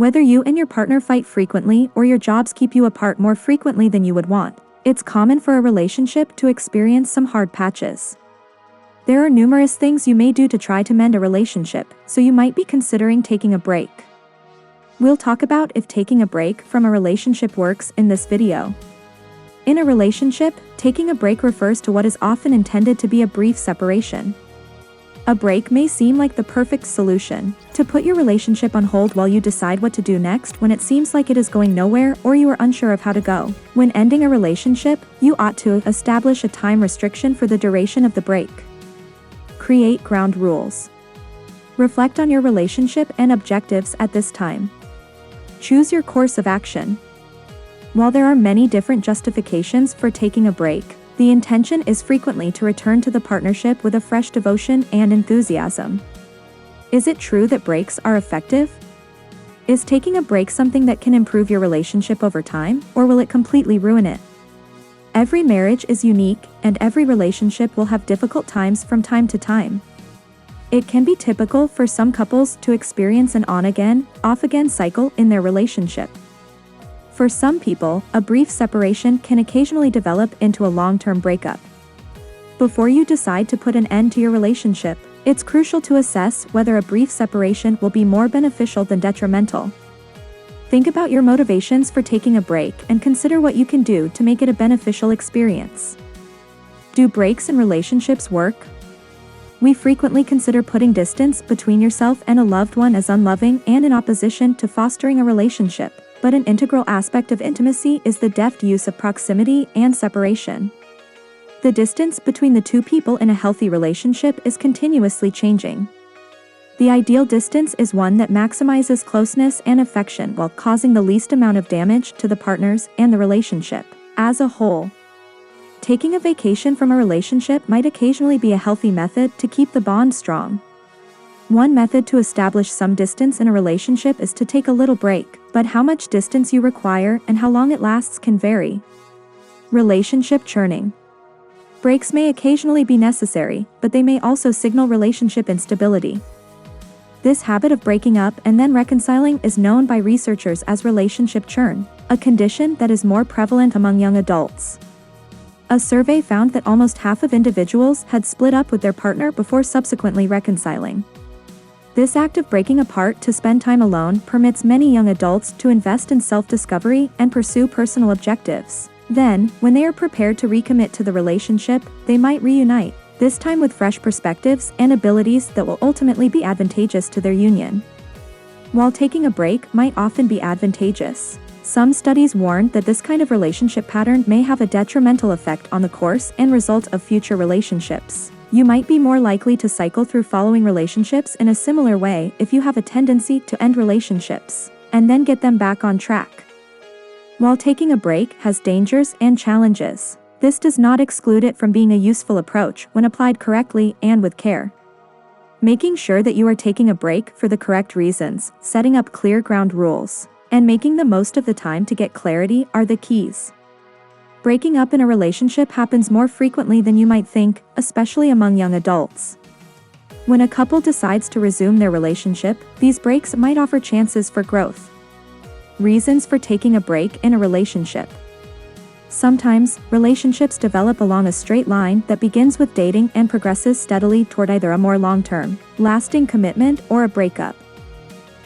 Whether you and your partner fight frequently or your jobs keep you apart more frequently than you would want, it's common for a relationship to experience some hard patches. There are numerous things you may do to try to mend a relationship, so you might be considering taking a break. We'll talk about if taking a break from a relationship works in this video. In a relationship, taking a break refers to what is often intended to be a brief separation. A break may seem like the perfect solution to put your relationship on hold while you decide what to do next when it seems like it is going nowhere or you are unsure of how to go. When ending a relationship, you ought to establish a time restriction for the duration of the break. Create ground rules. Reflect on your relationship and objectives at this time. Choose your course of action. While there are many different justifications for taking a break, the intention is frequently to return to the partnership with a fresh devotion and enthusiasm. Is it true that breaks are effective? Is taking a break something that can improve your relationship over time, or will it completely ruin it? Every marriage is unique, and every relationship will have difficult times from time to time. It can be typical for some couples to experience an on-again, off-again cycle in their relationship. For some people, a brief separation can occasionally develop into a long-term breakup. Before you decide to put an end to your relationship, it's crucial to assess whether a brief separation will be more beneficial than detrimental. Think about your motivations for taking a break and consider what you can do to make it a beneficial experience. Do breaks in relationships work? We frequently consider putting distance between yourself and a loved one as unloving and in opposition to fostering a relationship, but an integral aspect of intimacy is the deft use of proximity and separation. The distance between the two people in a healthy relationship is continuously changing. The ideal distance is one that maximizes closeness and affection while causing the least amount of damage to the partners and the relationship as a whole. Taking a vacation from a relationship might occasionally be a healthy method to keep the bond strong. One method to establish some distance in a relationship is to take a little break, but how much distance you require and how long it lasts can vary. Relationship churning. Breaks may occasionally be necessary, but they may also signal relationship instability. This habit of breaking up and then reconciling is known by researchers as relationship churn, a condition that is more prevalent among young adults. A survey found that almost half of individuals had split up with their partner before subsequently reconciling. This act of breaking apart to spend time alone permits many young adults to invest in self-discovery and pursue personal objectives. Then, when they are prepared to recommit to the relationship, they might reunite, this time with fresh perspectives and abilities that will ultimately be advantageous to their union. While taking a break might often be advantageous, some studies warn that this kind of relationship pattern may have a detrimental effect on the course and result of future relationships. You might be more likely to cycle through following relationships in a similar way if you have a tendency to end relationships and then get them back on track. While taking a break has dangers and challenges, this does not exclude it from being a useful approach when applied correctly and with care. Making sure that you are taking a break for the correct reasons, setting up clear ground rules, and making the most of the time to get clarity are the keys. Breaking up in a relationship happens more frequently than you might think, especially among young adults. When a couple decides to resume their relationship, these breaks might offer chances for growth. Reasons for taking a break in a relationship. Sometimes, relationships develop along a straight line that begins with dating and progresses steadily toward either a more long-term, lasting commitment or a breakup.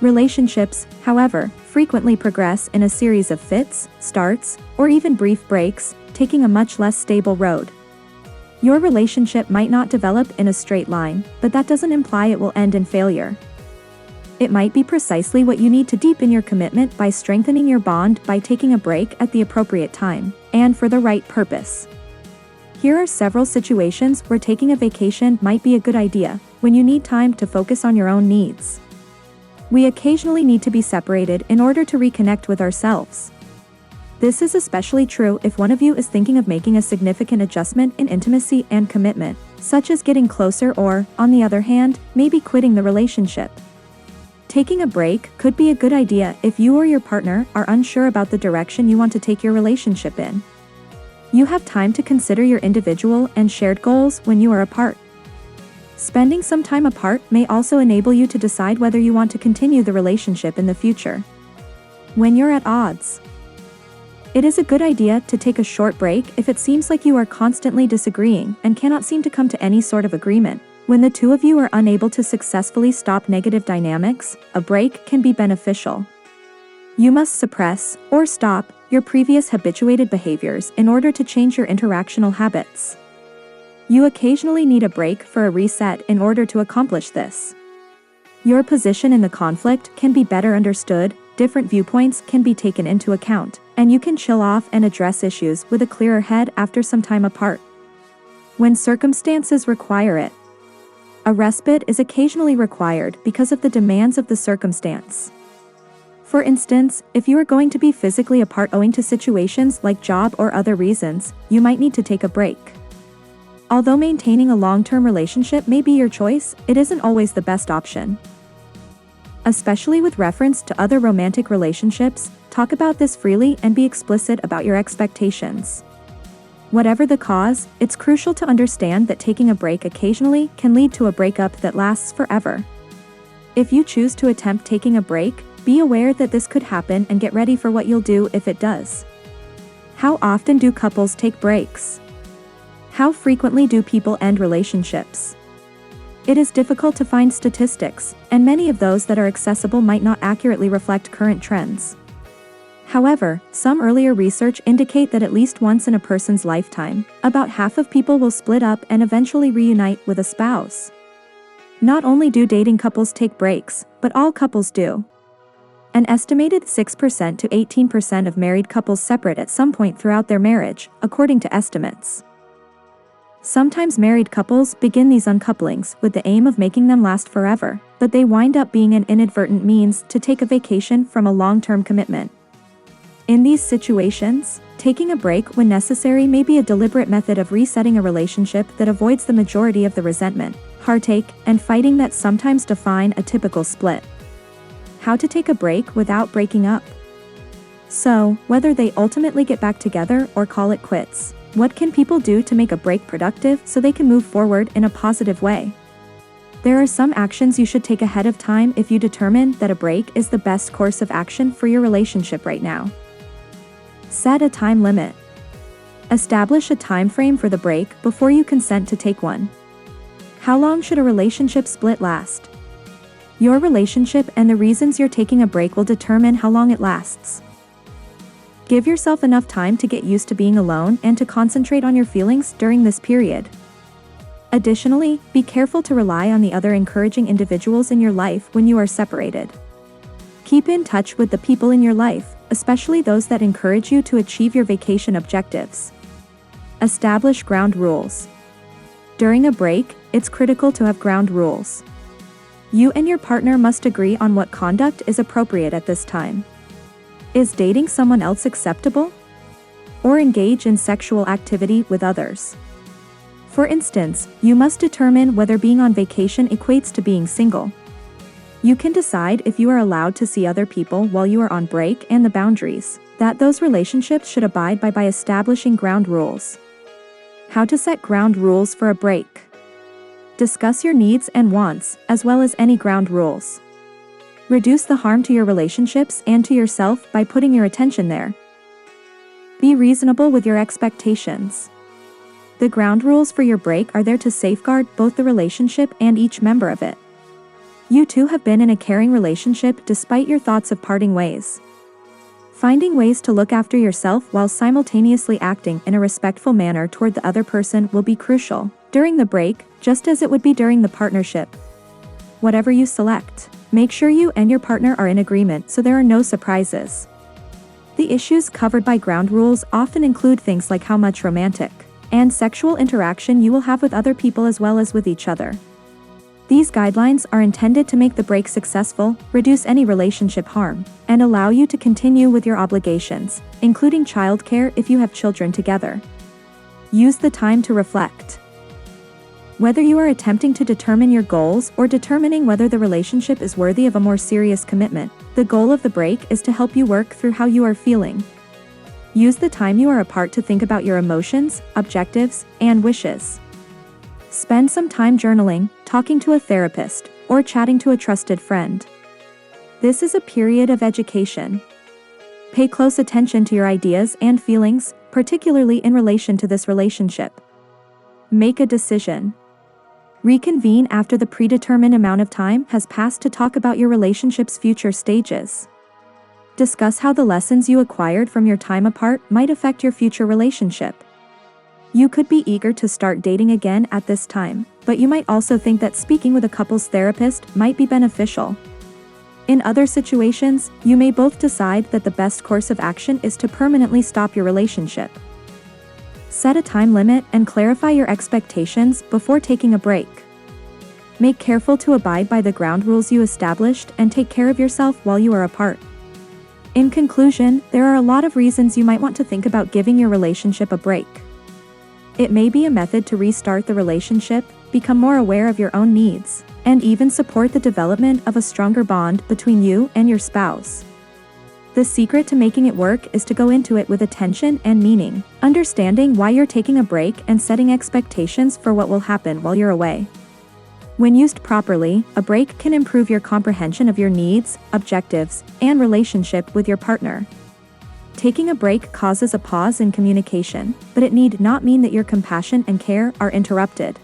Relationships, however, frequently progress in a series of fits, starts, or even brief breaks, taking a much less stable road. Your relationship might not develop in a straight line, but that doesn't imply it will end in failure. It might be precisely what you need to deepen your commitment by strengthening your bond by taking a break at the appropriate time, and for the right purpose. Here are several situations where taking a vacation might be a good idea, when you need time to focus on your own needs. We occasionally need to be separated in order to reconnect with ourselves. This is especially true if one of you is thinking of making a significant adjustment in intimacy and commitment, such as getting closer or, on the other hand, maybe quitting the relationship. Taking a break could be a good idea if you or your partner are unsure about the direction you want to take your relationship in. You have time to consider your individual and shared goals when you are apart. Spending some time apart may also enable you to decide whether you want to continue the relationship in the future. When you're at odds. It is a good idea to take a short break if it seems like you are constantly disagreeing and cannot seem to come to any sort of agreement. When the two of you are unable to successfully stop negative dynamics, a break can be beneficial. You must suppress, or stop, your previous habituated behaviors in order to change your interactional habits. You occasionally need a break for a reset in order to accomplish this. Your position in the conflict can be better understood, different viewpoints can be taken into account, and you can chill off and address issues with a clearer head after some time apart. When circumstances require it. A respite is occasionally required because of the demands of the circumstance. For instance, if you are going to be physically apart owing to situations like job or other reasons, you might need to take a break. Although maintaining a long-term relationship may be your choice, it isn't always the best option. Especially with reference to other romantic relationships, talk about this freely and be explicit about your expectations. Whatever the cause, it's crucial to understand that taking a break occasionally can lead to a breakup that lasts forever. If you choose to attempt taking a break, be aware that this could happen and get ready for what you'll do if it does. How often do couples take breaks? How frequently do people end relationships? It is difficult to find statistics, and many of those that are accessible might not accurately reflect current trends. However, some earlier research indicate that at least once in a person's lifetime, about half of people will split up and eventually reunite with a spouse. Not only do dating couples take breaks, but all couples do. An estimated 6% to 18% of married couples separate at some point throughout their marriage, according to estimates. Sometimes married couples begin these uncouplings with the aim of making them last forever, but they wind up being an inadvertent means to take a vacation from a long-term commitment. In these situations, taking a break when necessary may be a deliberate method of resetting a relationship that avoids the majority of the resentment, heartache, and fighting that sometimes define a typical split. How to take a break without breaking up. So, whether they ultimately get back together or call it quits, what can people do to make a break productive so they can move forward in a positive way? There are some actions you should take ahead of time if you determine that a break is the best course of action for your relationship right now. Set a time limit. Establish a time frame for the break before you consent to take one. How long should a relationship split last? Your relationship and the reasons you're taking a break will determine how long it lasts. Give yourself enough time to get used to being alone and to concentrate on your feelings during this period. Additionally, be careful to rely on the other encouraging individuals in your life when you are separated. Keep in touch with the people in your life, especially those that encourage you to achieve your vacation objectives. Establish ground rules. During a break, it's critical to have ground rules. You and your partner must agree on what conduct is appropriate at this time. Is dating someone else acceptable? Or engage in sexual activity with others? For instance, you must determine whether being on vacation equates to being single. You can decide if you are allowed to see other people while you are on break and the boundaries that those relationships should abide by establishing ground rules. How to set ground rules for a break. Discuss your needs and wants, as well as any ground rules. Reduce the harm to your relationships and to yourself by putting your attention there. Be reasonable with your expectations. The ground rules for your break are there to safeguard both the relationship and each member of it. You two have been in a caring relationship despite your thoughts of parting ways. Finding ways to look after yourself while simultaneously acting in a respectful manner toward the other person will be crucial during the break, just as it would be during the partnership. Whatever you select, make sure you and your partner are in agreement so there are no surprises. The issues covered by ground rules often include things like how much romantic and sexual interaction you will have with other people as well as with each other. These guidelines are intended to make the break successful, reduce any relationship harm, and allow you to continue with your obligations, including childcare if you have children together. Use the time to reflect. Whether you are attempting to determine your goals or determining whether the relationship is worthy of a more serious commitment, the goal of the break is to help you work through how you are feeling. Use the time you are apart to think about your emotions, objectives, and wishes. Spend some time journaling, talking to a therapist, or chatting to a trusted friend. This is a period of education. Pay close attention to your ideas and feelings, particularly in relation to this relationship. Make a decision. Reconvene after the predetermined amount of time has passed to talk about your relationship's future stages. Discuss how the lessons you acquired from your time apart might affect your future relationship. You could be eager to start dating again at this time, but you might also think that speaking with a couples therapist might be beneficial. In other situations, you may both decide that the best course of action is to permanently stop your relationship. Set a time limit and clarify your expectations before taking a break. Make careful to abide by the ground rules you established and take care of yourself while you are apart. In conclusion, there are a lot of reasons you might want to think about giving your relationship a break. It may be a method to restart the relationship, become more aware of your own needs, and even support the development of a stronger bond between you and your spouse. The secret to making it work is to go into it with attention and meaning, understanding why you're taking a break and setting expectations for what will happen while you're away. When used properly, a break can improve your comprehension of your needs, objectives, and relationship with your partner. Taking a break causes a pause in communication, but it need not mean that your compassion and care are interrupted.